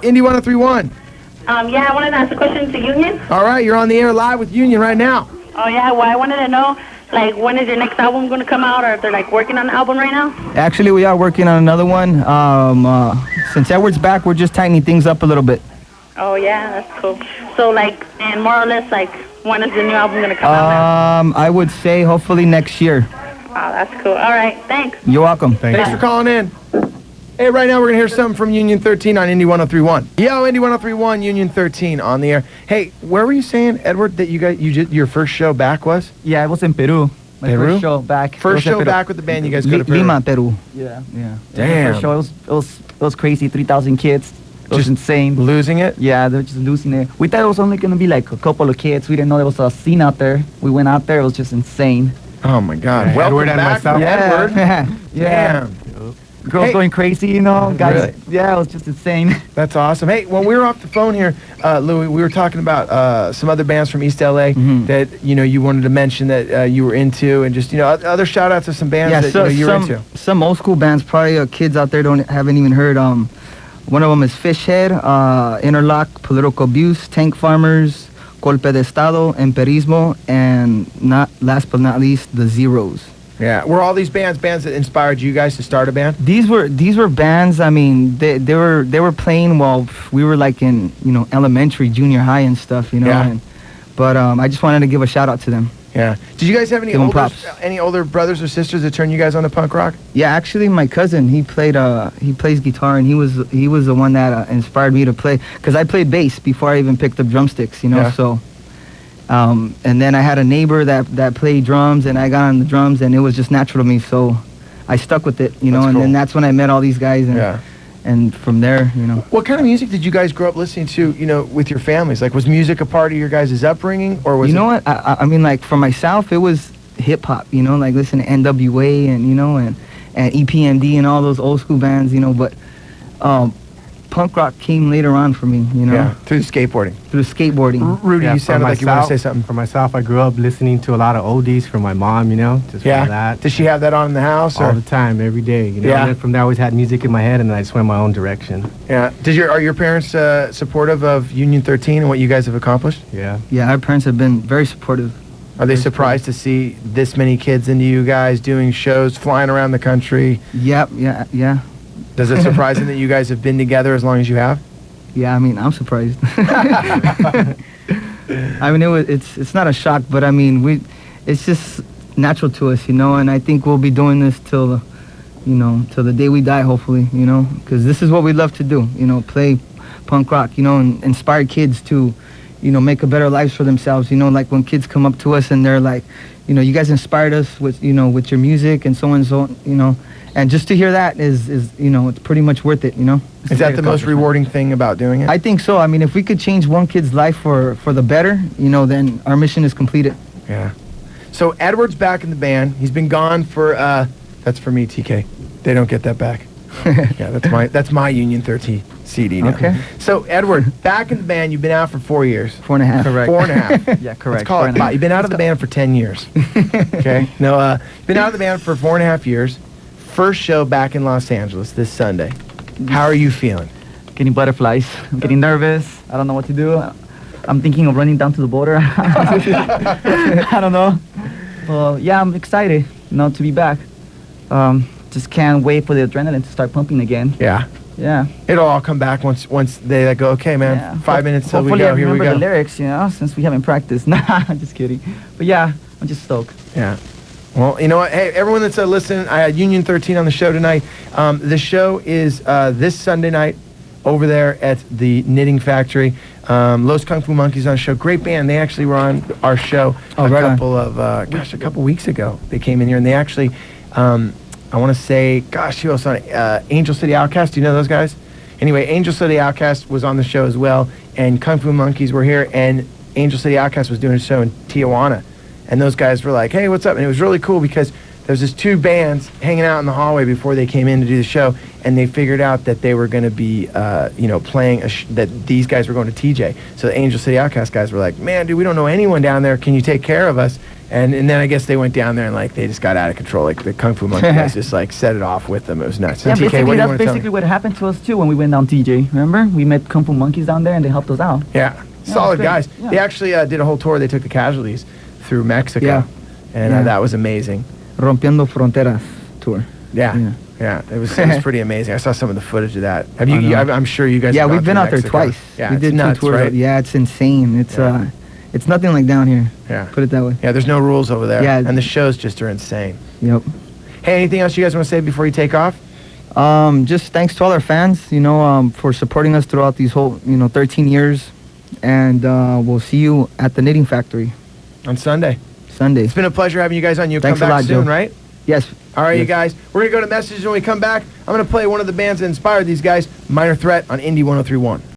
Indy 1031. Yeah, I wanted to ask a question to Union. All right, you're on the air live with Union right now. Oh, yeah, well, I wanted to know, like, when is your next album going to come out, or if they're, like, working on the album right now? Actually, we are working on another one. Since Edward's back, we're just tightening things up a little bit. Oh, yeah, that's cool. So, like, and more or less, like, when is the new album going to come out? I would say hopefully next year. Oh, that's cool. All right, thanks. You're welcome. Thanks for calling in. Hey, right now we're going to hear something from Union 13 on Indy 1031. Yo, Indy 1031, Union 13 on the air. Hey, where were you saying, Edward, that you did your first show back was? Yeah, I was in Peru. My Peru? first show back. First show back with the band, you guys go to Peru. Lima, Peru. Yeah. Damn. First show, it was crazy. 3,000 kids. It was Just insane. Losing it? Yeah, they're just losing it. We thought it was only going to be like a couple of kids. We didn't know there was a scene out there. We went out there. It was just insane. Oh, my God. Yeah, Welcome Edward and back, myself. Edward. Yeah. Damn. Girls Hey. going crazy, you know. Guys, Really? yeah, it was just insane. That's awesome. Hey, when we were off the phone here, Louis, we were talking about some other bands from East LA that, you wanted to mention that you were into, and just, other shout-outs to some bands that you were into. Some old school bands, probably kids out there haven't even heard. One of them is Fishhead, Interlock, Political Abuse, Tank Farmers, Golpe de Estado, Emperismo, and last but not least, the Zeros. Yeah. Were all these bands that inspired you guys to start a band? These were bands. I mean, they were playing while we were like in elementary, junior high and stuff. Yeah. But I just wanted to give a shout out to them. Yeah. Did you guys have any older brothers or sisters that turned you guys on to punk rock? Yeah, actually, my cousin, he plays guitar, and he was the one that inspired me to play, because I played bass before I even picked up drumsticks. Yeah. So. And then I had a neighbor that played drums, and I got on the drums, and it was just natural to me, so I stuck with it, and cool. then that's when I met all these guys, and from there, What kind of music did you guys grow up listening to, with your families? Like, was music a part of your guys' upbringing, or was what? I mean, like, for myself, it was hip-hop, like listening to NWA and EPMD and all those old school bands, but punk rock came later on for me, Yeah, through skateboarding. Through skateboarding. Rudy, Yeah, you sounded like you want to say something. For myself, I grew up listening to a lot of oldies from my mom, just from that. Does she have that on in the house? All Or? the time, every day, Yeah. And then from there, I always had music in my head, and then I just went my own direction. Yeah. Are your parents supportive of Union 13 and what you guys have accomplished? Yeah. Yeah, our parents have been very supportive. Are they surprised to see this many kids into you guys doing shows, flying around the country? Yep, yeah. Does it surprise them that you guys have been together as long as you have? Yeah, I mean, I'm surprised. I mean, it's not a shock, but I mean, it's just natural to us, and I think we'll be doing this till the day we die, hopefully, because this is what we love to do, play punk rock, and inspire kids to, make a better lives for themselves, like when kids come up to us and they're like, you guys inspired us with, with your music and so and so, and just to hear that is it's pretty much worth it, Is that the most rewarding thing about doing it? I think so. I mean, if we could change one kid's life for the better, then our mission is completed. Yeah. So Edward's back in the band. He's been gone for, that's for me, TK. They don't get that back. Yeah, that's my Union 13 CD now. Okay. So Edward, back in the band, you've been out for 4 years. 4.5. Correct. 4.5. Yeah, correct. Let's call it 5. You've been out of the band for 10 years. Okay? No, you've been out of the band for 4.5 years. First show back in Los Angeles this Sunday. How are you feeling? Getting butterflies. I'm getting nervous. I don't know what to do. I'm thinking of running down to the border. I don't know. Well, yeah, I'm excited, to be back. Just can't wait for the adrenaline to start pumping again. Yeah. Yeah. It'll all come back once they go, okay, man, Yeah. 5 minutes till we Hopefully go. I Here we remember go. the lyrics, since we haven't practiced. Nah, I'm just kidding. But yeah, I'm just stoked. Yeah. Well, you know what? Hey, everyone that's listening, I had Union 13 on the show tonight. The show is this Sunday night over there at the Knitting Factory. Los Kung Fu Monkeys on the show. Great band. They actually were on our show a couple weeks ago. They came in here, and they actually, I want to say, who else on it? Angel City Outcast. Do you know those guys? Anyway, Angel City Outcast was on the show as well, and Kung Fu Monkeys were here, and Angel City Outcast was doing a show in Tijuana. And those guys were like, hey, what's up? And it was really cool because There's just two bands hanging out in the hallway before they came in to do the show, and they figured out that they were going to be, playing that these guys were going to TJ. So the Angel City Outcast guys were like, "Man, dude, we don't know anyone down there. Can you take care of us?" And then I guess they went down there and like they just got out of control. Like the Kung Fu Monkey guys just like set it off with them. It was nuts. So Yeah, TK, what do you that's want to tell basically me? what happened to us too when we went down TJ. Remember? We met Kung Fu Monkeys down there and they helped us out. Yeah, solid great. guys. Yeah. They actually did a whole tour. They took the casualties through Mexico, Yeah. and Yeah. that was amazing. Rompiendo Fronteras tour. Yeah, it was pretty amazing. I saw some of the footage of that. Have I know. I'm sure you guys. Yeah, have we've gone been through out there Mexico. twice. Yeah, we it's did nuts, two tours. right? Yeah, it's insane. It's nothing like down here. Yeah. Put it that way. Yeah, there's no rules over there. Yeah. And the shows just are insane. Yep. Hey, anything else you guys want to say before you take off? Just thanks to all our fans, for supporting us throughout these whole, 13 years. And we'll see you at the Knitting Factory On Sunday. Sunday. It's been a pleasure having you guys on. You'll Thanks come a back lot, soon, Joe. right? Yes. All right, Yes. you guys. We're going to go to messages when we come back. I'm going to play one of the bands that inspired these guys, Minor Threat, on Indie 103.1.